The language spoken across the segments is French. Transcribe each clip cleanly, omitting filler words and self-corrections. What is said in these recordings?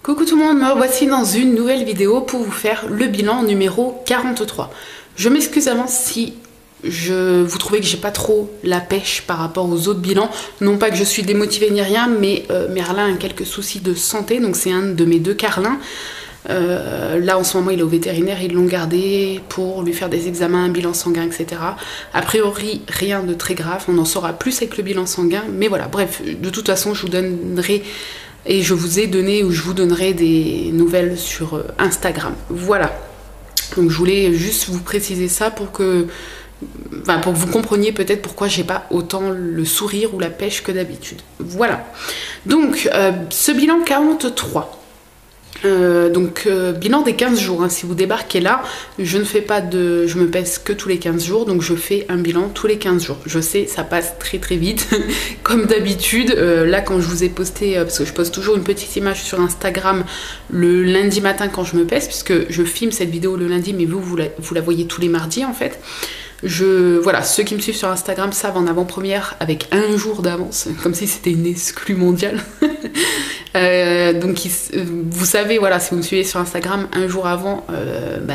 Coucou tout le monde, me revoici dans une nouvelle vidéo pour vous faire le bilan numéro 43. Je m'excuse avant si vous trouvez que j'ai pas trop la pêche par rapport aux autres bilans. Non pas que je suis démotivée ni rien, mais Merlin a quelques soucis de santé, donc c'est un de mes deux Carlins. Là en ce moment il est au vétérinaire, ils l'ont gardé pour lui faire des examens, un bilan sanguin, etc. A priori rien de très grave, on en saura plus avec le bilan sanguin, mais voilà, bref, de toute façon je vous donnerai... Et je vous ai donné, ou je vous donnerai des nouvelles sur Instagram. Voilà. Donc je voulais juste vous préciser ça pour que vous compreniez peut-être pourquoi j'ai pas autant le sourire ou la pêche que d'habitude. Voilà. Donc ce bilan 43. Bilan des 15 jours, hein. Si vous débarquez là, je me pèse que tous les 15 jours, donc je fais un bilan tous les 15 jours. Je sais, ça passe très très vite, comme d'habitude. Là, quand je vous ai posté, parce que je poste toujours une petite image sur Instagram le lundi matin quand je me pèse, puisque je filme cette vidéo le lundi, mais vous la voyez tous les mardis en fait. Voilà, ceux qui me suivent sur Instagram savent en avant-première avec un jour d'avance, comme si c'était une exclue mondiale. Vous savez, voilà, si vous me suivez sur Instagram, un jour avant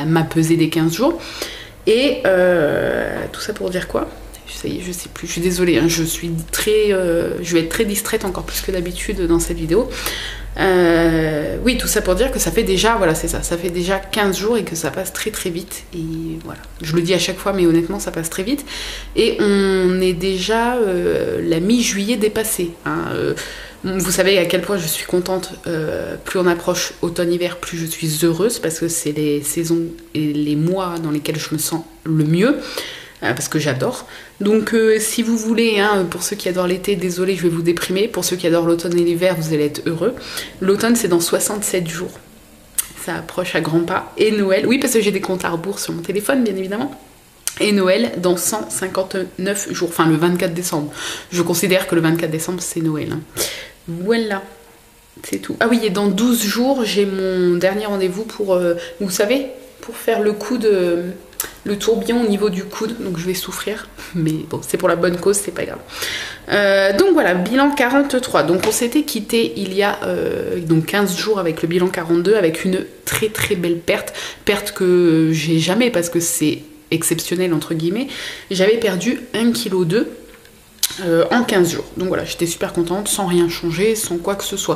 ma pesée des 15 jours. Et tout ça pour dire quoi? Ça y est, je sais plus, je suis désolée, hein, je vais être très distraite encore plus que d'habitude dans cette vidéo. Oui, tout ça pour dire que ça fait déjà, voilà, c'est ça, ça fait déjà 15 jours et que ça passe très très vite. Et voilà, je le dis à chaque fois, mais honnêtement, ça passe très vite. Et on est déjà la mi-juillet dépassée, hein. Vous savez à quel point je suis contente, plus on approche automne-hiver, plus je suis heureuse, parce que c'est les saisons et les mois dans lesquels je me sens le mieux. Parce que j'adore. Donc si vous voulez, hein, pour ceux qui adorent l'été, désolé, je vais vous déprimer. Pour ceux qui adorent l'automne et l'hiver, vous allez être heureux. L'automne, c'est dans 67 jours. Ça approche à grands pas. Et Noël, oui, parce que j'ai des comptes à rebours sur mon téléphone, bien évidemment. Et Noël dans 159 jours, enfin le 24 décembre. Je considère que le 24 décembre, c'est Noël. Hein. Voilà. C'est tout. Ah oui, et dans 12 jours, j'ai mon dernier rendez-vous pour, vous savez, pour faire le tourbillon au niveau du coude, donc je vais souffrir, mais bon, c'est pour la bonne cause, c'est pas grave. Donc voilà, bilan 43. Donc on s'était quitté il y a donc 15 jours avec le bilan 42, avec une très très belle perte que j'ai jamais, parce que c'est exceptionnel entre guillemets. J'avais perdu 1,2 kg en 15 jours. Donc voilà, j'étais super contente, sans rien changer, sans quoi que ce soit.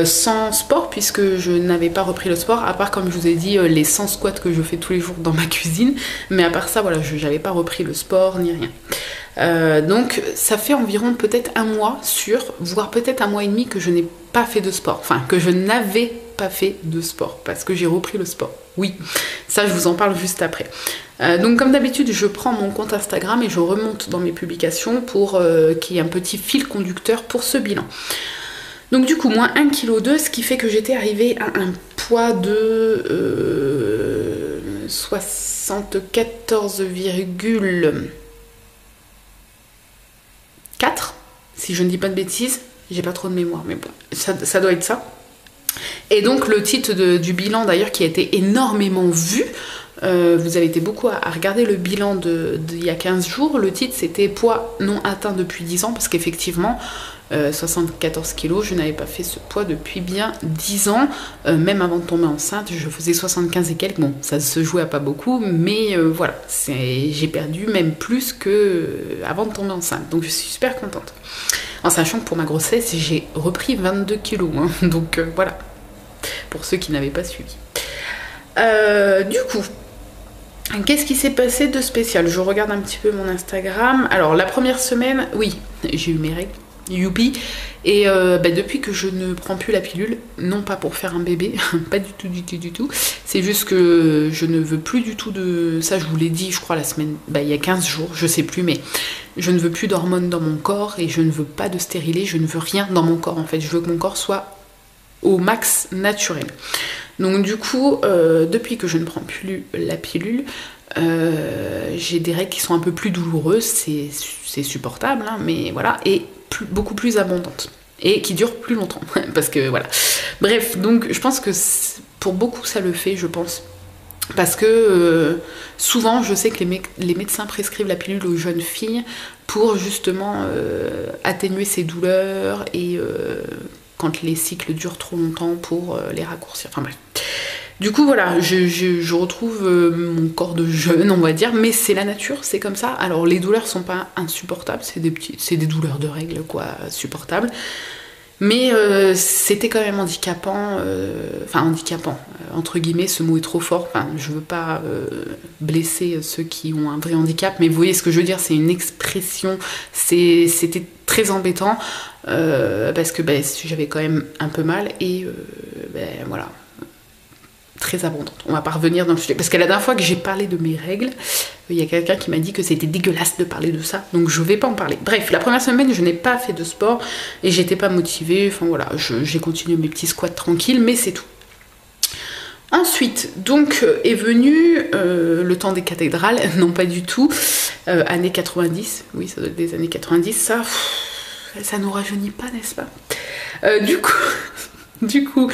Sans sport, puisque je n'avais pas repris le sport, à part, comme je vous ai dit, les 100 squats que je fais tous les jours dans ma cuisine. Mais à part ça, voilà, je n'avais pas repris le sport, ni rien. Donc ça fait environ peut-être un mois voire peut-être un mois et demi que je n'ai pas fait de sport. Enfin, que je n'avais pas fait de sport, parce que j'ai repris le sport. Oui, ça je vous en parle juste après. Donc comme d'habitude, je prends mon compte Instagram et je remonte dans mes publications pour qu'il y ait un petit fil conducteur pour ce bilan. Donc du coup, moins 1,2 kg, ce qui fait que j'étais arrivée à un poids de 74,4, si je ne dis pas de bêtises. J'ai pas trop de mémoire, mais bon, ça doit être ça. Et donc le titre du bilan d'ailleurs, qui a été énormément vu, vous avez été beaucoup à regarder le bilan d'il y a 15 jours. Le titre c'était poids non atteint depuis 10 ans, parce qu'effectivement 74 kg, je n'avais pas fait ce poids depuis bien 10 ans. Même avant de tomber enceinte, je faisais 75 et quelques. Bon, ça se jouait à pas beaucoup, mais voilà, j'ai perdu même plus que avant de tomber enceinte. Donc je suis super contente. En sachant que pour ma grossesse, j'ai repris 22 kg. Hein, donc voilà, pour ceux qui n'avaient pas suivi. Du coup, qu'est-ce qui s'est passé de spécial? Je regarde un petit peu mon Instagram. Alors la première semaine, oui, j'ai eu mes règles. Youpi. Et depuis que je ne prends plus la pilule, non pas pour faire un bébé, pas du tout, c'est juste que je ne veux plus du tout de... Ça je vous l'ai dit, je crois, la semaine, il y a 15 jours, je sais plus, mais je ne veux plus d'hormones dans mon corps et je ne veux pas de stérilet, je ne veux rien dans mon corps en fait, je veux que mon corps soit au max naturel. Donc du coup, depuis que je ne prends plus la pilule, j'ai des règles qui sont un peu plus douloureuses, c'est supportable, hein, mais voilà, et beaucoup plus abondantes. Et qui durent plus longtemps, parce que voilà. Bref, donc je pense que pour beaucoup ça le fait, je pense. Parce que souvent, je sais que les médecins prescrivent la pilule aux jeunes filles pour justement atténuer ces douleurs et quand les cycles durent trop longtemps pour les raccourcir. Enfin bref. Du coup, voilà, je retrouve mon corps de jeune, on va dire, mais c'est la nature, c'est comme ça. Alors, les douleurs sont pas insupportables, c'est des douleurs de règles, quoi, supportables. Mais c'était quand même handicapant, entre guillemets, ce mot est trop fort, enfin, je veux pas blesser ceux qui ont un vrai handicap, mais vous voyez ce que je veux dire, c'est une expression, c'était très embêtant, parce que j'avais quand même un peu mal, et voilà, très abondante. On va pas revenir dans le sujet, parce que la dernière fois que j'ai parlé de mes règles, il y a quelqu'un qui m'a dit que c'était dégueulasse de parler de ça, donc je vais pas en parler. Bref, la première semaine, je n'ai pas fait de sport, et j'étais pas motivée, enfin voilà, j'ai continué mes petits squats tranquilles, mais c'est tout. Ensuite, donc, est venu le temps des cathédrales, non pas du tout, années 90, oui, ça doit être des années 90, ça nous rajeunit pas, n'est-ce pas? Du coup,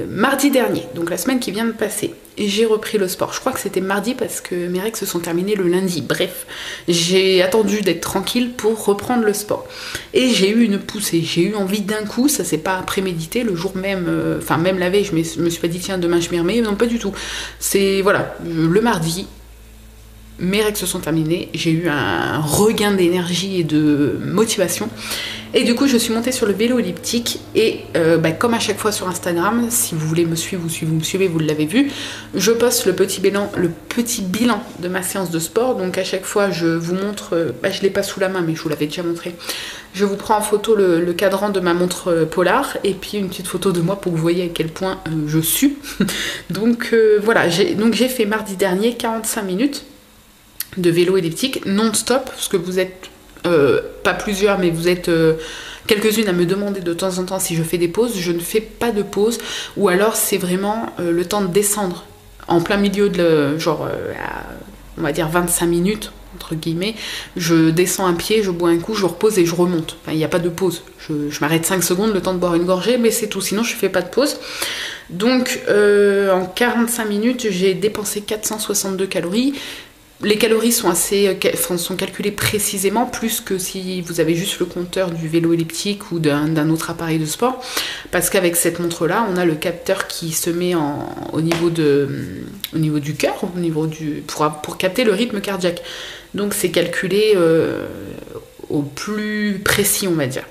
mardi dernier, donc la semaine qui vient de passer, j'ai repris le sport. Je crois que c'était mardi parce que mes règles se sont terminées le lundi. Bref, j'ai attendu d'être tranquille pour reprendre le sport. Et j'ai eu une poussée, j'ai eu envie d'un coup, ça s'est pas prémédité, le jour même, même la veille, je me suis pas dit tiens demain je m'y remets, non pas du tout. C'est, voilà, le mardi, mes règles se sont terminées, j'ai eu un regain d'énergie et de motivation. Et du coup, je suis montée sur le vélo elliptique et comme à chaque fois sur Instagram, si vous voulez me suivre ou si vous me suivez, vous l'avez vu, je poste le petit bilan de ma séance de sport. Donc à chaque fois, je vous montre, je l'ai pas sous la main, mais je vous l'avais déjà montré. Je vous prends en photo le cadran de ma montre Polar et puis une petite photo de moi pour que vous voyez à quel point je sue. Donc voilà, j'ai fait mardi dernier 45 minutes de vélo elliptique non-stop, parce que vous êtes pas plusieurs, mais vous êtes quelques-unes à me demander de temps en temps si je fais des pauses. Je ne fais pas de pause, ou alors c'est vraiment le temps de descendre en plein milieu de on va dire 25 minutes entre guillemets, je descends un pied, je bois un coup, je repose et je remonte. Enfin, il n'y a pas de pause, je m'arrête 5 secondes le temps de boire une gorgée, mais c'est tout, sinon je fais pas de pause. Donc en 45 minutes j'ai dépensé 462 calories. Les calories sont sont calculées précisément, plus que si vous avez juste le compteur du vélo elliptique ou d'un autre appareil de sport, parce qu'avec cette montre-là, on a le capteur qui se met au niveau du cœur, pour capter le rythme cardiaque. Donc c'est calculé au plus précis, on va dire.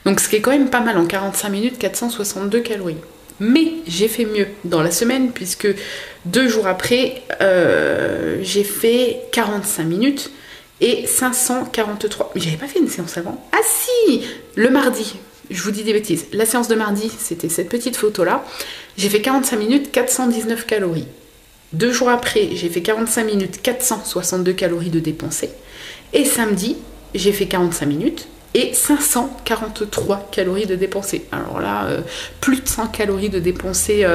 Donc ce qui est quand même pas mal, en 45 minutes, 462 calories. Mais j'ai fait mieux dans la semaine, puisque 2 jours après, j'ai fait 45 minutes et 543. Mais j'avais pas fait une séance avant. Ah si, le mardi, je vous dis des bêtises. La séance de mardi, c'était cette petite photo-là. J'ai fait 45 minutes, 419 calories. 2 jours après, j'ai fait 45 minutes, 462 calories de dépensées. Et samedi, j'ai fait 45 minutes. Et 543 calories de dépensées. Alors là, plus de 100 calories de dépensées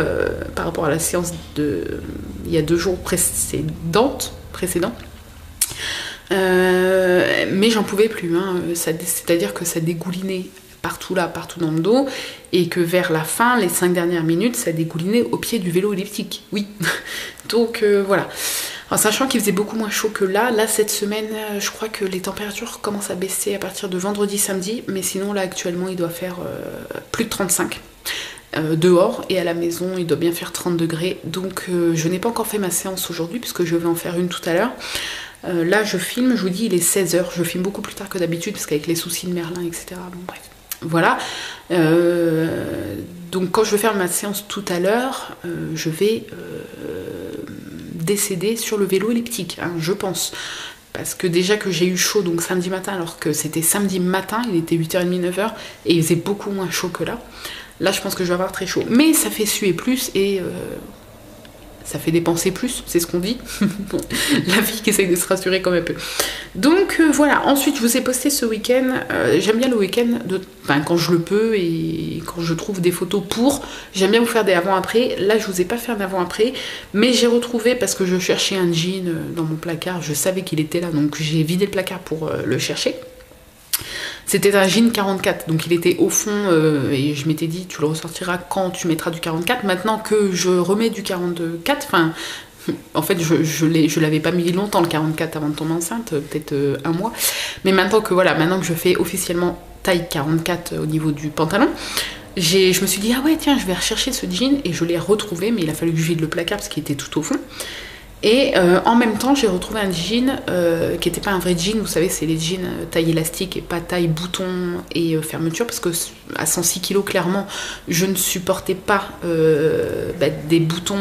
par rapport à la séance il y a 2 jours précédents. Mais j'en pouvais plus. C'est-à-dire que ça dégoulinait partout dans le dos. Et que vers la fin, les 5 dernières minutes, ça dégoulinait au pied du vélo elliptique. Oui. Donc voilà. En sachant qu'il faisait beaucoup moins chaud que là cette semaine, je crois que les températures commencent à baisser à partir de vendredi, samedi, mais sinon là actuellement il doit faire plus de 35 dehors, et à la maison il doit bien faire 30 degrés, donc je n'ai pas encore fait ma séance aujourd'hui puisque je vais en faire une tout à l'heure. Là je filme, je vous dis il est 16h, je filme beaucoup plus tard que d'habitude parce qu'avec les soucis de Merlin, etc. Bon bref, voilà. Donc quand je vais faire ma séance tout à l'heure, je vais décéder sur le vélo elliptique, je pense. Parce que déjà que j'ai eu chaud donc samedi matin, alors que c'était samedi matin, il était 8h30, 9h, et il faisait beaucoup moins chaud que là. Là, je pense que je vais avoir très chaud. Mais ça fait suer plus et ça fait dépenser plus, c'est ce qu'on dit. La fille qui essaye de se rassurer comme elle peut. Donc voilà, ensuite je vous ai posté ce week-end, j'aime bien le week-end, quand je le peux et quand je trouve des photos j'aime bien vous faire des avant-après. Là je vous ai pas fait un avant-après, mais j'ai retrouvé, parce que je cherchais un jean dans mon placard, je savais qu'il était là, donc j'ai vidé le placard pour le chercher. C'était un jean 44, donc il était au fond, et je m'étais dit, tu le ressortiras quand tu mettras du 44. Maintenant que je remets du 44, enfin, en fait, je l'avais pas mis longtemps le 44 avant de tomber enceinte, peut-être un mois. Mais maintenant que voilà, maintenant que je fais officiellement taille 44 au niveau du pantalon, je me suis dit, ah ouais, tiens, je vais rechercher ce jean, et je l'ai retrouvé, mais il a fallu que je vide le placard parce qu'il était tout au fond. Et en même temps, j'ai retrouvé un jean qui n'était pas un vrai jean. Vous savez, c'est les jeans taille élastique et pas taille bouton et fermeture. Parce que à 106 kg, clairement, je ne supportais pas des boutons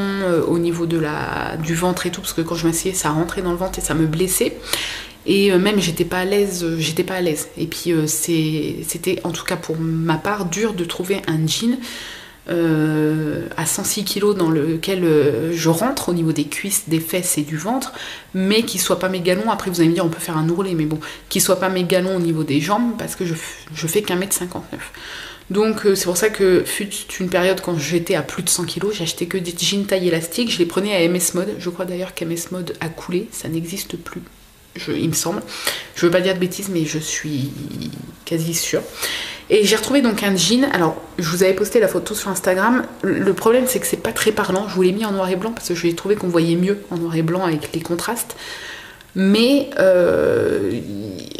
au niveau du ventre et tout. Parce que quand je m'asseyais, ça rentrait dans le ventre et ça me blessait. Et même, j'étais pas à l'aise. Et puis, c'était, en tout cas pour ma part, dur de trouver un jean à 106 kg dans lequel je rentre au niveau des cuisses, des fesses et du ventre, mais qui soit pas mes galons. Après vous allez me dire on peut faire un ourlet, mais bon, qui soit pas mes galons au niveau des jambes parce que je fais qu'1,59 m. Donc c'est pour ça que fut une période quand j'étais à plus de 100 kg, j'achetais que des jeans taille élastique, je les prenais à MS Mode. Je crois d'ailleurs qu'MS Mode a coulé, ça n'existe plus. Il me semble. Je veux pas dire de bêtises, mais je suis quasi sûre. Et j'ai retrouvé donc un jean. Alors, je vous avais posté la photo sur Instagram. Le problème, c'est que c'est pas très parlant. Je vous l'ai mis en noir et blanc parce que j'ai trouvé qu'on voyait mieux en noir et blanc avec les contrastes. Mais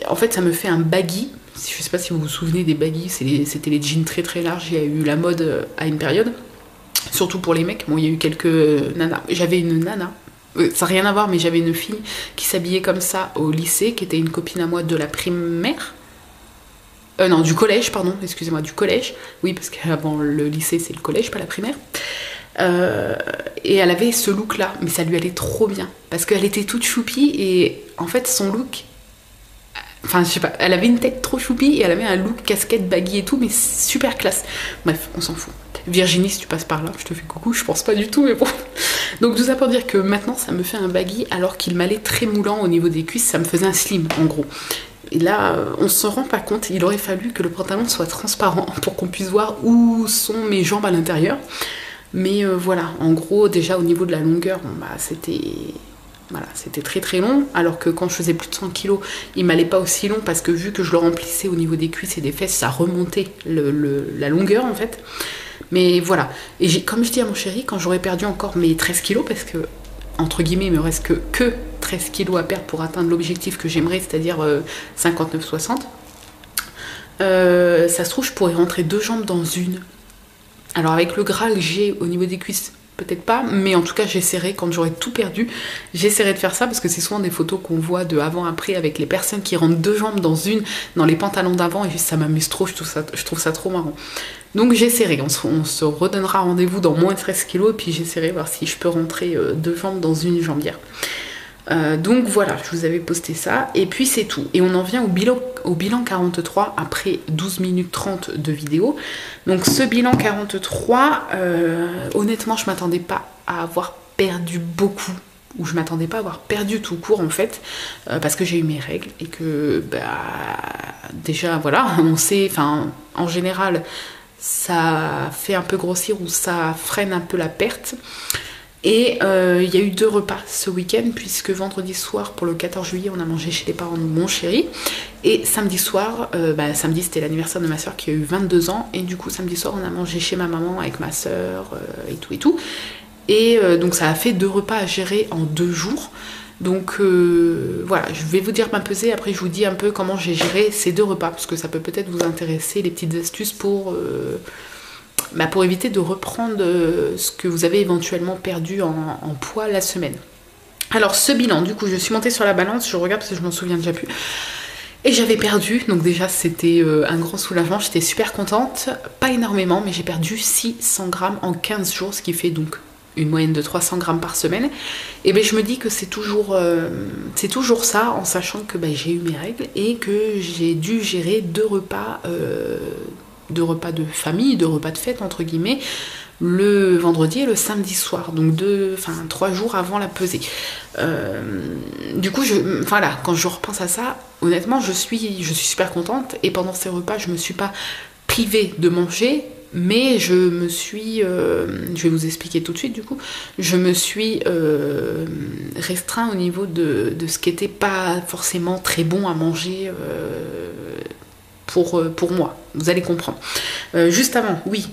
en fait, ça me fait un baggy. Je sais pas si vous vous souvenez des baggy. C'était les jeans très très larges. Il y a eu la mode à une période. Surtout pour les mecs. Bon, il y a eu quelques nanas. J'avais une nana. Ça n'a rien à voir, mais j'avais une fille qui s'habillait comme ça au lycée, qui était une copine à moi de la primaire. Non, du collège, pardon, excusez-moi, du collège. Oui, parce qu'avant le lycée, c'est le collège, pas la primaire. Et elle avait ce look-là, mais ça lui allait trop bien. Parce qu'elle était toute choupie, et en fait, son look... Enfin, je sais pas, elle avait une tête trop choupie, et elle avait un look casquette, baggy et tout, mais super classe. Bref, on s'en fout. Virginie, si tu passes par là, je te fais coucou, je pense pas du tout, mais bon. Donc tout ça pour dire que maintenant, ça me fait un baggy, alors qu'il m'allait très moulant au niveau des cuisses, ça me faisait un slim, en gros. Et là, on se rend pas compte, il aurait fallu que le pantalon soit transparent pour qu'on puisse voir où sont mes jambes à l'intérieur. Mais voilà, en gros, déjà au niveau de la longueur, bon, bah, c'était très très long, alors que quand je faisais plus de 100 kg, il m'allait pas aussi long parce que vu que je le remplissais au niveau des cuisses et des fesses, ça remontait la longueur en fait. Mais voilà, et comme je dis à mon chéri, quand j'aurais perdu encore mes 13 kg, parce que entre guillemets il me reste que 13 kg à perdre pour atteindre l'objectif que j'aimerais, c'est-à-dire 59-60, ça se trouve je pourrais rentrer 2 jambes dans une. Alors avec le gras que j'ai au niveau des cuisses, peut-être pas, mais en tout cas j'essaierai, quand j'aurai tout perdu, j'essaierai de faire ça, parce que c'est souvent des photos qu'on voit de avant-après avec les personnes qui rentrent 2 jambes dans une, dans les pantalons d'avant, et ça m'amuse trop, je trouve ça trop marrant. Donc j'essaierai, on se redonnera rendez-vous dans moins de 13 kg, et puis j'essaierai voir si je peux rentrer 2 jambes dans une jambière. Donc voilà, je vous avais posté ça, et puis c'est tout. Et on en vient au bilan 43 après 12 minutes 30 de vidéo. Donc ce bilan 43, honnêtement, je m'attendais pas à avoir perdu beaucoup, ou je m'attendais pas à avoir perdu tout court en fait, parce que j'ai eu mes règles, et que déjà voilà, on sait, enfin en général, ça fait un peu grossir ou ça freine un peu la perte. Et il y a eu 2 repas ce week-end, puisque vendredi soir pour le 14 juillet on a mangé chez les parents de mon chéri, et samedi soir, samedi c'était l'anniversaire de ma soeur qui a eu 22 ans, et du coup samedi soir on a mangé chez ma maman avec ma soeur et tout, et donc ça a fait 2 repas à gérer en 2 jours. Donc voilà, je vais vous dire ma pesée, après je vous dis un peu comment j'ai géré ces 2 repas, parce que ça peut peut-être vous intéresser, les petites astuces pour éviter de reprendre ce que vous avez éventuellement perdu en poids la semaine. Alors ce bilan, du coup je suis montée sur la balance, je regarde parce que je m'en souviens déjà plus, et j'avais perdu, donc déjà c'était un grand soulagement, j'étais super contente, pas énormément, mais j'ai perdu 600 grammes en 15 jours, ce qui fait donc une moyenne de 300 grammes par semaine. Et bien je me dis que c'est toujours ça, en sachant que j'ai eu mes règles et que j'ai dû gérer 2 repas de famille, 2 repas de fête entre guillemets, le vendredi et le samedi soir, donc 3 jours avant la pesée. Du coup, voilà, quand je repense à ça, honnêtement, je suis super contente, et pendant ces repas, je me suis pas privée de manger, mais je me suis, je vais vous expliquer tout de suite du coup, je me suis restreint au niveau de ce qui n'était pas forcément très bon à manger pour moi. Vous allez comprendre. Juste avant, oui,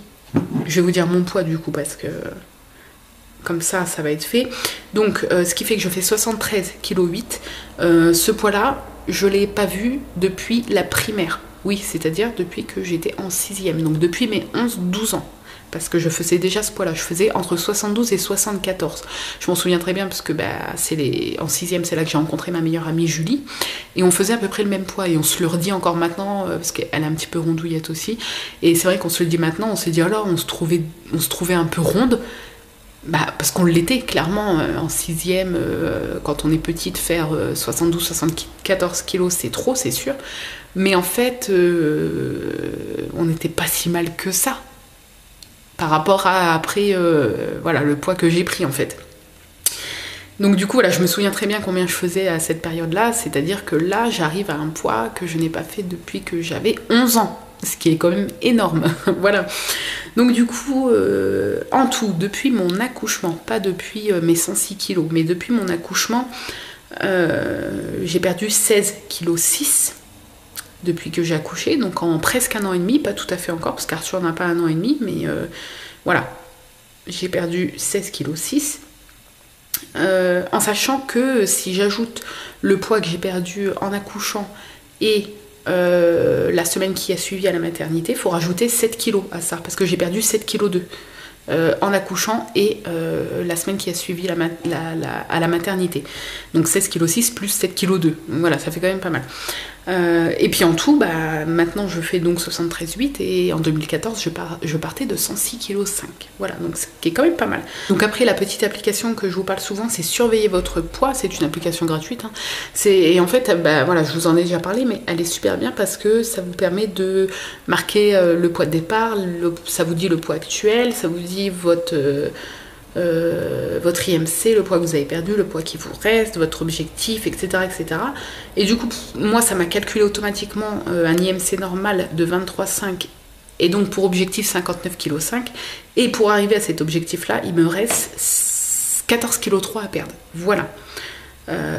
je vais vous dire mon poids du coup, parce que comme ça va être fait. Donc, ce qui fait que je fais 73,8 kg. Ce poids-là, je ne l'ai pas vu depuis la primaire. Oui, c'est-à-dire depuis que j'étais en 6e. Donc, depuis mes 11-12 ans. Parce que je faisais déjà ce poids-là. Je faisais entre 72 et 74. Je m'en souviens très bien parce que en 6e, c'est là que j'ai rencontré ma meilleure amie Julie. Et on faisait à peu près le même poids. Et on se le redit encore maintenant, parce qu'elle est un petit peu rondouillette aussi. Et c'est vrai qu'on se le dit maintenant, on s'est dit, alors, on se trouvait un peu ronde. Parce qu'on l'était, clairement, en 6e, quand on est petite, faire 72-74 kilos, c'est trop, c'est sûr. Mais en fait, on n'était pas si mal que ça. Par rapport à après, voilà, le poids que j'ai pris en fait. Donc du coup, voilà, je me souviens très bien combien je faisais à cette période-là, c'est-à-dire que là, j'arrive à un poids que je n'ai pas fait depuis que j'avais 11 ans, ce qui est quand même énorme, voilà. Donc du coup, en tout, depuis mon accouchement, pas depuis mes 106 kilos, mais depuis mon accouchement, j'ai perdu 16,6 kg depuis que j'ai accouché, donc en presque 1 an et demi, pas tout à fait encore, parce qu'Arthur n'a pas 1 an et demi, mais voilà, j'ai perdu 16,6 kg, en sachant que si j'ajoute le poids que j'ai perdu en accouchant et la semaine qui a suivi à la maternité, il faut rajouter 7 kg à ça, parce que j'ai perdu 7,2 kg en accouchant et la semaine qui a suivi à la maternité. Donc 16,6 kg plus 7,2 kg. Voilà, ça fait quand même pas mal. Et puis en tout, maintenant je fais donc 73,8 et en 2014 je partais de 106,5 kg. Voilà, donc ce qui est quand même pas mal. Donc après, la petite application que je vous parle souvent, c'est Surveiller votre poids. C'est une application gratuite. Hein. Et en fait, voilà, je vous en ai déjà parlé, mais elle est super bien parce que ça vous permet de marquer le poids de départ, ça vous dit le poids actuel, ça vous dit votre IMC, le poids que vous avez perdu, le poids qui vous reste, votre objectif, etc. etc. Et du coup, moi, ça m'a calculé automatiquement un IMC normal de 23,5 et donc pour objectif 59,5 kg. Et pour arriver à cet objectif-là, il me reste 14,3 kg à perdre. Voilà.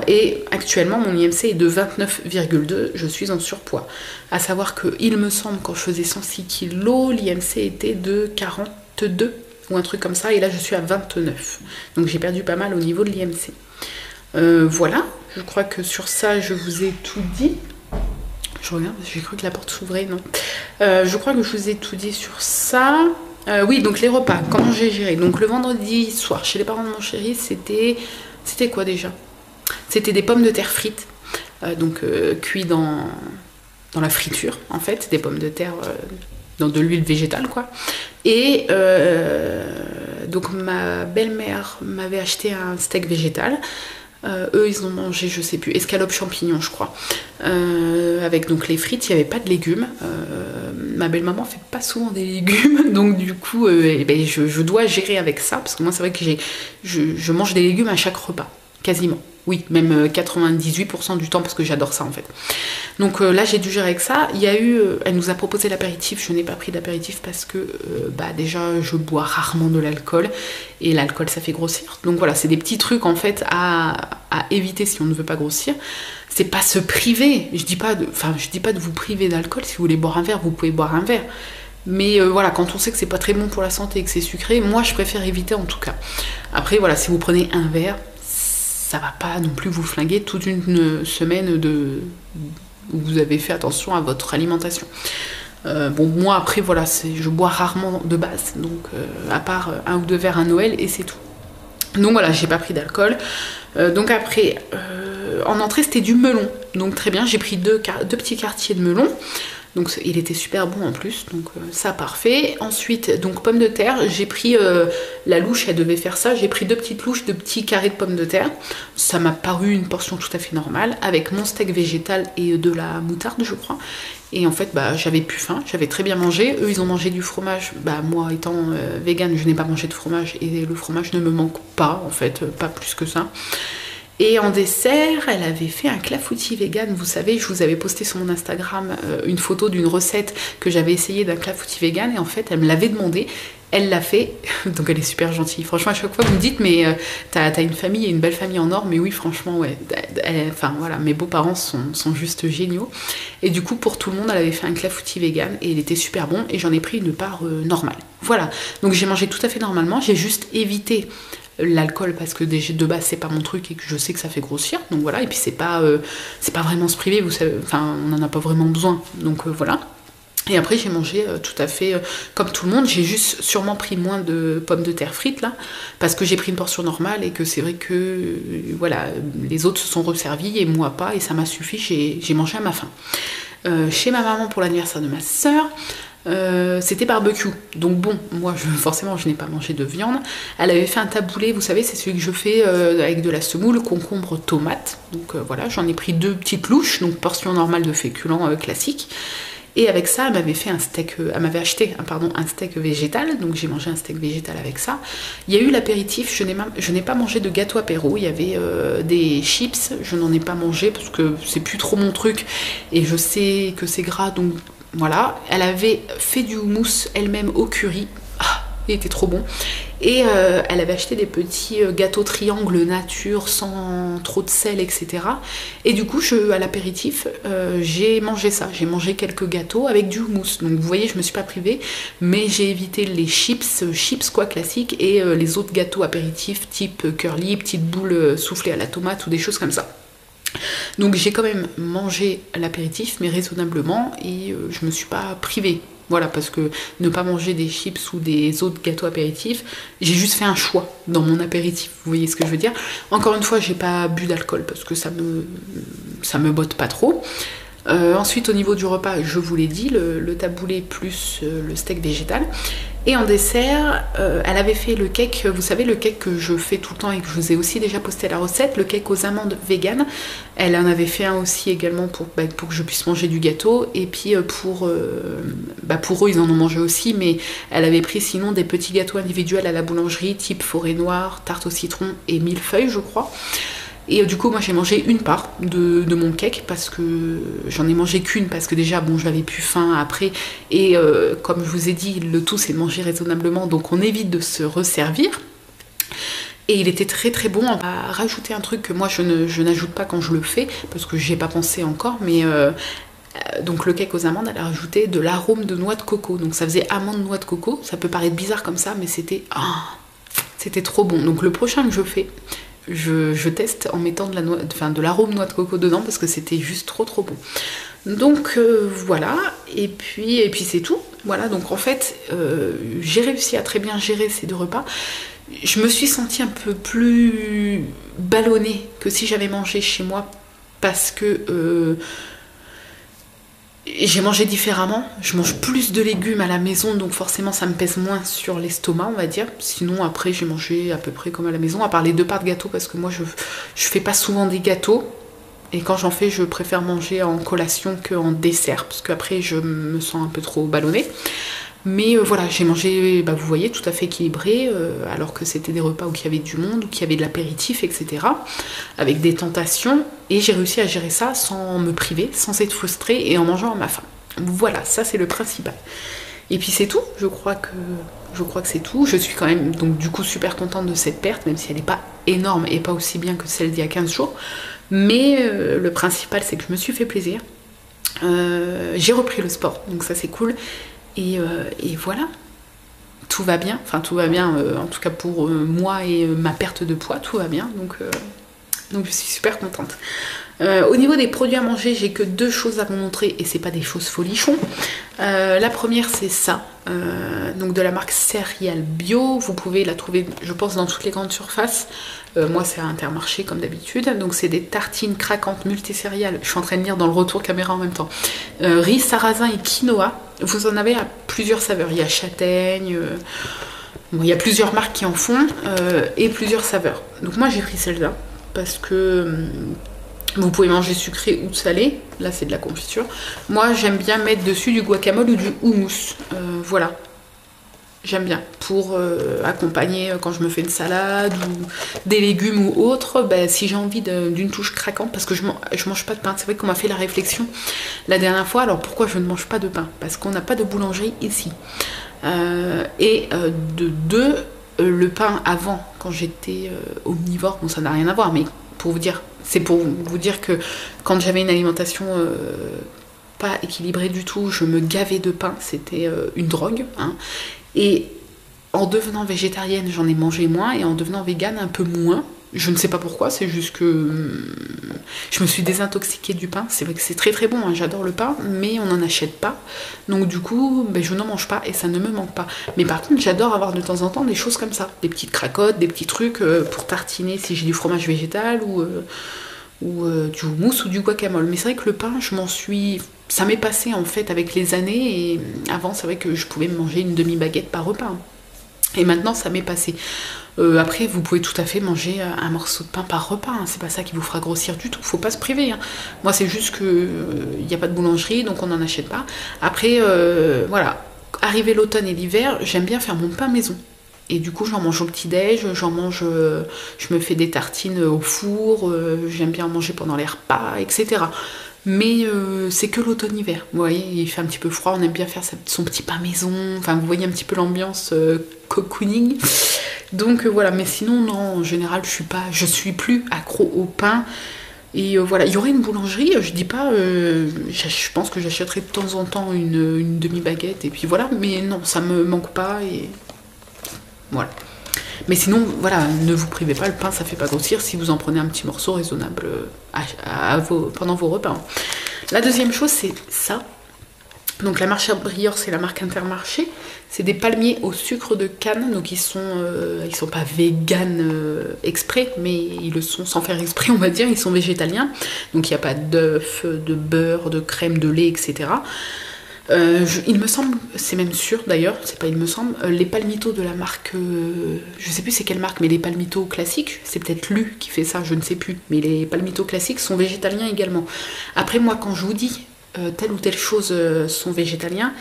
Et actuellement, mon IMC est de 29,2, je suis en surpoids. À savoir que, il me semble, quand je faisais 106 kg, l'IMC était de 42 ou un truc comme ça, et là je suis à 29. Donc j'ai perdu pas mal au niveau de l'IMC. Voilà, je crois que sur ça je vous ai tout dit. Je regarde, j'ai cru que la porte s'ouvrait, non. Je crois que je vous ai tout dit sur ça. Oui, donc les repas, comment j'ai géré. Donc le vendredi soir, chez les parents de mon chéri, c'était quoi déjà? C'était des pommes de terre frites, donc cuits dans la friture, en fait, des pommes de terre dans de l'huile végétale, quoi. Et donc ma belle-mère m'avait acheté un steak végétal. Eux, ils ont mangé, je sais plus, escalope champignons, je crois. Avec donc les frites, il n'y avait pas de légumes. Ma belle-maman fait pas souvent des légumes, donc du coup, je dois gérer avec ça, parce que moi, c'est vrai que je mange des légumes à chaque repas, quasiment. Oui, même 98% du temps, parce que j'adore ça en fait. Donc là, j'ai dû gérer avec ça. Il y a eu, elle nous a proposé l'apéritif. Je n'ai pas pris d'apéritif parce que déjà, je bois rarement de l'alcool. Et l'alcool, ça fait grossir. Donc voilà, c'est des petits trucs en fait à éviter si on ne veut pas grossir. C'est pas se priver. Je dis pas de vous priver d'alcool. Si vous voulez boire un verre, vous pouvez boire un verre. Mais voilà, quand on sait que c'est pas très bon pour la santé et que c'est sucré, moi, je préfère éviter en tout cas. Après, voilà, si vous prenez un verre, ça va pas non plus vous flinguer toute une semaine où vous avez fait attention à votre alimentation. Bon, moi après voilà, je bois rarement de base, donc à part 1 ou 2 verres à Noël et c'est tout. Donc voilà, j'ai pas pris d'alcool. Donc après, en entrée c'était du melon, donc très bien, j'ai pris deux petits quartiers de melon. Donc il était super bon en plus, donc ça parfait. Ensuite, donc pommes de terre, j'ai pris la louche, elle devait faire ça, j'ai pris 2 petites louches, 2 petits carrés de pommes de terre. Ça m'a paru une portion tout à fait normale, avec mon steak végétal et de la moutarde, je crois. Et en fait, j'avais plus faim, j'avais très bien mangé. Eux, ils ont mangé du fromage. Moi, étant végane, je n'ai pas mangé de fromage et le fromage ne me manque pas, en fait, pas plus que ça. Et en dessert, elle avait fait un clafoutis vegan. Vous savez, je vous avais posté sur mon Instagram une photo d'une recette que j'avais essayé d'un clafoutis vegan. Et en fait, elle me l'avait demandé. Elle l'a fait, donc elle est super gentille. Franchement, à chaque fois, vous me dites, mais t'as une famille et une belle famille en or. Mais oui, franchement, ouais. Enfin, voilà, mes beaux-parents sont juste géniaux. Et du coup, pour tout le monde, elle avait fait un clafoutis vegan et il était super bon. Et j'en ai pris une part normale. Voilà, donc j'ai mangé tout à fait normalement. J'ai juste évité l'alcool parce que de base, c'est pas mon truc et que je sais que ça fait grossir. Donc voilà, et puis c'est pas vraiment se priver, vous savez, enfin, on n'en a pas vraiment besoin. Donc voilà. Et après j'ai mangé tout à fait comme tout le monde, j'ai juste sûrement pris moins de pommes de terre frites là, parce que j'ai pris une portion normale et que c'est vrai que voilà, les autres se sont resservis et moi pas, et ça m'a suffi, j'ai mangé à ma faim. Chez ma maman pour l'anniversaire de ma soeur, c'était barbecue, donc bon, moi forcément je n'ai pas mangé de viande. Elle avait fait un taboulé, vous savez, c'est celui que je fais avec de la semoule, concombre, tomate. Donc voilà, j'en ai pris 2 petites louches, donc portion normale de féculents classique. Et avec ça, elle m'avait fait un steak, elle m'avait acheté un steak végétal, donc j'ai mangé un steak végétal avec ça. Il y a eu l'apéritif, je n'ai pas mangé de gâteau apéro, il y avait des chips, je n'en ai pas mangé parce que c'est plus trop mon truc et je sais que c'est gras, donc voilà. Elle avait fait du houmous elle-même au curry. Il était trop bon. Et elle avait acheté des petits gâteaux triangles nature sans trop de sel, etc. Et du coup, à l'apéritif, j'ai mangé ça. J'ai mangé quelques gâteaux avec du houmous. Donc vous voyez, je me suis pas privée, mais j'ai évité les chips quoi, classiques, et les autres gâteaux apéritifs type curly, petites boules soufflées à la tomate ou des choses comme ça. Donc j'ai quand même mangé l'apéritif, mais raisonnablement, et je me suis pas privée. Voilà, parce que ne pas manger des chips ou des autres gâteaux apéritifs, j'ai juste fait un choix dans mon apéritif, vous voyez ce que je veux dire. Encore une fois, j'ai pas bu d'alcool parce que ça me botte pas trop. Ensuite, au niveau du repas, je vous l'ai dit, le taboulé plus le steak végétal. Et en dessert, elle avait fait le cake, vous savez, le cake que je fais tout le temps et que je vous ai aussi déjà posté la recette, le cake aux amandes vegan. Elle en avait fait un aussi également pour que je puisse manger du gâteau. Et puis pour eux, ils en ont mangé aussi, mais elle avait pris sinon des petits gâteaux individuels à la boulangerie, type forêt noire, tarte au citron et millefeuille, je crois. Et du coup, moi j'ai mangé une part de mon cake parce que j'en ai mangé qu'une parce que déjà, bon, j'avais plus faim après. Et comme je vous ai dit, le tout c'est de manger raisonnablement, donc on évite de se resservir. Et il était très très bon. On va rajouter un truc que moi je n'ajoute pas quand je le fais parce que j'ai pas pensé encore, mais donc le cake aux amandes, elle a rajouté de l'arôme de noix de coco. Donc ça faisait amande noix de coco. Ça peut paraître bizarre comme ça, mais c'était trop bon. Donc le prochain que je fais, je teste en mettant de l'arôme noix de coco dedans parce que c'était juste trop trop bon. Donc voilà, et puis c'est tout. Voilà, donc en fait, j'ai réussi à très bien gérer ces 2 repas. Je me suis sentie un peu plus ballonnée que si j'avais mangé chez moi parce que j'ai mangé différemment, je mange plus de légumes à la maison, donc forcément ça me pèse moins sur l'estomac, on va dire. Sinon après j'ai mangé à peu près comme à la maison, à part les 2 parts de gâteau, parce que moi je fais pas souvent des gâteaux, et quand j'en fais je préfère manger en collation qu'en dessert, parce qu'après je me sens un peu trop ballonnée. Mais voilà, j'ai mangé, vous voyez, tout à fait équilibré, alors que c'était des repas où il y avait du monde, où il y avait de l'apéritif, etc. Avec des tentations, et j'ai réussi à gérer ça sans me priver, sans être frustrée, et en mangeant à ma faim. Voilà, ça c'est le principal. Et puis c'est tout, je crois que c'est tout. Je suis quand même donc du coup super contente de cette perte, même si elle n'est pas énorme et pas aussi bien que celle d'il y a 15 jours. Mais le principal c'est que je me suis fait plaisir. J'ai repris le sport, donc ça c'est cool. Et voilà, tout va bien, enfin tout va bien, en tout cas pour moi et ma perte de poids, tout va bien, donc je suis super contente. Au niveau des produits à manger, j'ai que 2 choses à vous montrer et c'est pas des choses folichons. La première c'est ça, donc de la marque Céréales Bio, vous pouvez la trouver je pense dans toutes les grandes surfaces. Moi c'est à Intermarché comme d'habitude, donc c'est des tartines craquantes multicéréales, je suis en train de lire dans le retour caméra en même temps. Riz, sarrasin et quinoa, vous en avez à plusieurs saveurs, il y a châtaigne, bon, il y a plusieurs marques qui en font, et plusieurs saveurs. Donc moi j'ai pris celle-là, parce que vous pouvez manger sucré ou salé, là c'est de la confiture. Moi j'aime bien mettre dessus du guacamole ou du houmous, voilà. J'aime bien pour accompagner quand je me fais une salade ou des légumes ou autre, si j'ai envie d'une touche craquante, parce que je mange pas de pain. C'est vrai qu'on m'a fait la réflexion la dernière fois, alors pourquoi je ne mange pas de pain? Parce qu'on n'a pas de boulangerie ici. De deux, le pain avant, quand j'étais omnivore, bon ça n'a rien à voir, mais pour vous dire, c'est pour vous dire que quand j'avais une alimentation pas équilibrée du tout, je me gavais de pain, c'était une drogue, hein. Et en devenant végétarienne, j'en ai mangé moins, et en devenant végane, un peu moins. Je ne sais pas pourquoi, c'est juste que je me suis désintoxiquée du pain. C'est vrai que c'est très très bon, hein, j'adore le pain, mais on n'en achète pas. Donc du coup, ben, je n'en mange pas et ça ne me manque pas. Mais par contre, j'adore avoir de temps en temps des choses comme ça. Des petites cracottes, des petits trucs pour tartiner si j'ai du fromage végétal ou du houmous ou du guacamole. Mais c'est vrai que le pain, ça m'est passé en fait avec les années. Et avant, c'est vrai que je pouvais me manger une demi-baguette par repas. Et maintenant, ça m'est passé. Après, vous pouvez tout à fait manger un morceau de pain par repas, hein. C'est pas ça qui vous fera grossir du tout, faut pas se priver, hein. Moi, c'est juste que il n'y a pas de boulangerie, donc on n'en achète pas. Après, voilà, arrivé l'automne et l'hiver, j'aime bien faire mon pain maison. Et du coup, j'en mange au petit-déj, je me fais des tartines au four, j'aime bien en manger pendant les repas, etc. Mais c'est que l'automne-hiver. Vous voyez, il fait un petit peu froid, on aime bien faire son petit pain maison. Enfin, vous voyez un petit peu l'ambiance cocooning. Donc voilà, mais sinon, non, en général, je suis plus accro au pain. Et voilà, il y aurait une boulangerie, je dis pas, je pense que j'achèterai de temps en temps une demi-baguette, et puis voilà, mais non, ça me manque pas, et voilà. Mais sinon, voilà, ne vous privez pas, le pain ça fait pas grossir si vous en prenez un petit morceau raisonnable pendant vos repas. La deuxième chose, c'est ça. Donc la marche à Briord, c'est la marque Intermarché. C'est des palmiers au sucre de canne, donc ils sont pas véganes exprès, mais ils le sont sans faire exprès, on va dire. Ils sont végétaliens, donc il n'y a pas d'œufs, de beurre, de crème, de lait, etc. Il me semble, c'est même sûr d'ailleurs, c'est pas il me semble, les palmitos de la marque, je sais plus c'est quelle marque, mais les palmitos classiques, c'est peut-être Lu qui fait ça, je ne sais plus, mais les palmitos classiques sont végétaliens également. Après moi, quand je vous dis telle ou telle chose sont végétaliens,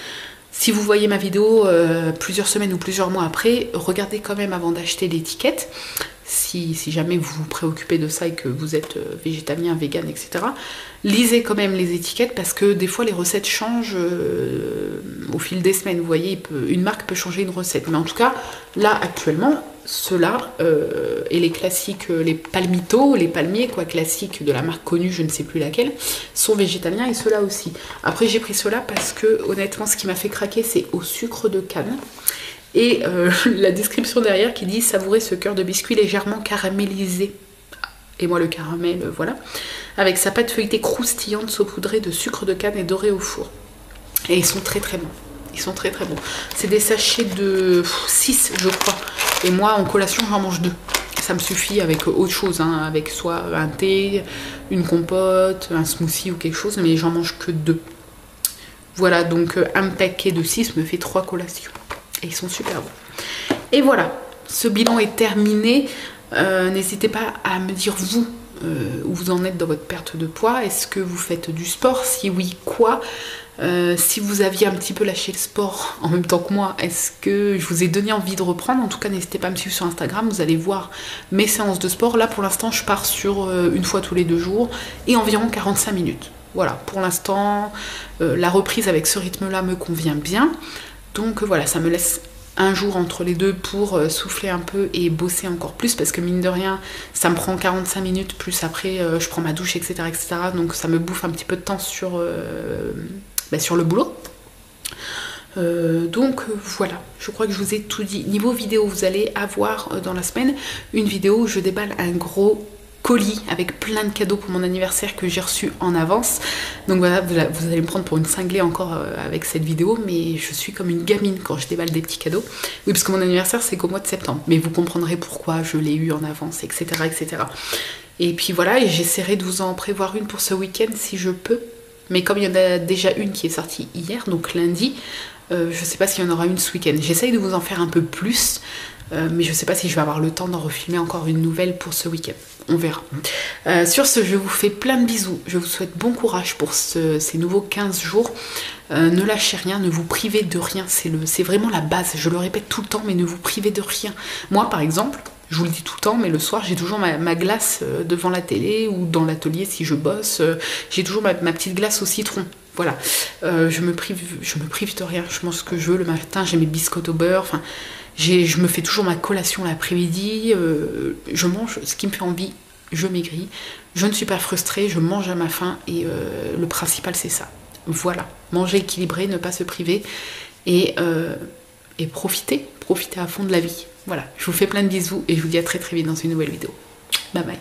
si vous voyez ma vidéo plusieurs semaines ou plusieurs mois après, regardez quand même avant d'acheter l'étiquette. Si jamais vous vous préoccupez de ça et que vous êtes végétalien, vegan, etc., lisez quand même les étiquettes parce que des fois les recettes changent au fil des semaines. Vous voyez, une marque peut changer une recette. Mais en tout cas, là actuellement, ceux-là et les classiques, les palmitos, les palmiers quoi, classiques de la marque connue, je ne sais plus laquelle, sont végétaliens et ceux-là aussi. Après j'ai pris ceux-là parce que honnêtement ce qui m'a fait craquer c'est au sucre de canne. Et la description derrière qui dit savourer ce cœur de biscuit légèrement caramélisé. Et moi le caramel, voilà. Avec sa pâte feuilletée croustillante saupoudrée de sucre de canne et dorée au four. Et ils sont très très bons. Ils sont très très bons. C'est des sachets de 6 je crois. Et moi en collation j'en mange 2. Ça me suffit avec autre chose, hein, avec soit un thé, une compote, un smoothie ou quelque chose, mais j'en mange que 2. Voilà, donc un paquet de 6 me fait 3 collations. Et ils sont super bons. Et voilà, ce bilan est terminé. N'hésitez pas à me dire vous où vous en êtes dans votre perte de poids. Est-ce que vous faites du sport? Si oui, quoi? Si vous aviez un petit peu lâché le sport en même temps que moi, est-ce que je vous ai donné envie de reprendre? En tout cas, n'hésitez pas à me suivre sur Instagram, vous allez voir mes séances de sport. Là, pour l'instant, je pars sur une fois tous les 2 jours et environ 45 minutes. Voilà, pour l'instant, la reprise avec ce rythme-là me convient bien. Donc voilà, ça me laisse un jour entre les deux pour souffler un peu et bosser encore plus parce que mine de rien, ça me prend 45 minutes plus après je prends ma douche, etc., etc. Donc ça me bouffe un petit peu de temps sur le boulot. Donc voilà, je crois que je vous ai tout dit. Niveau vidéo, vous allez avoir dans la semaine une vidéo où je déballe un gros colis avec plein de cadeaux pour mon anniversaire que j'ai reçu en avance. Donc voilà, vous allez me prendre pour une cinglée encore avec cette vidéo, mais je suis comme une gamine quand je déballe des petits cadeaux. Oui, parce que mon anniversaire c'est qu'au mois de septembre, mais vous comprendrez pourquoi je l'ai eu en avance, etc., etc. Et puis voilà, et j'essaierai de vous en prévoir une pour ce week-end si je peux. Mais comme il y en a déjà une qui est sortie hier, donc lundi, je sais pas s'il y en aura une ce week-end. J'essaye de vous en faire un peu plus, mais je sais pas si je vais avoir le temps d'en refilmer encore une nouvelle pour ce week-end. On verra. Sur ce, je vous fais plein de bisous. Je vous souhaite bon courage pour ces nouveaux 15 jours. Ne lâchez rien, ne vous privez de rien. C'est vraiment la base. Je le répète tout le temps, mais ne vous privez de rien. Moi, par exemple, je vous le dis tout le temps, mais le soir, j'ai toujours ma glace devant la télé ou dans l'atelier si je bosse. J'ai toujours ma petite glace au citron. voilà, je me prive de rien, je mange ce que je veux. Le matin, j'ai mes biscottes au beurre, enfin, je me fais toujours ma collation l'après-midi, je mange ce qui me fait envie, je maigris, je ne suis pas frustrée, je mange à ma faim, et le principal c'est ça. Voilà, manger équilibré, ne pas se priver, et profiter à fond de la vie. Voilà, je vous fais plein de bisous, et je vous dis à très très vite dans une nouvelle vidéo. Bye bye.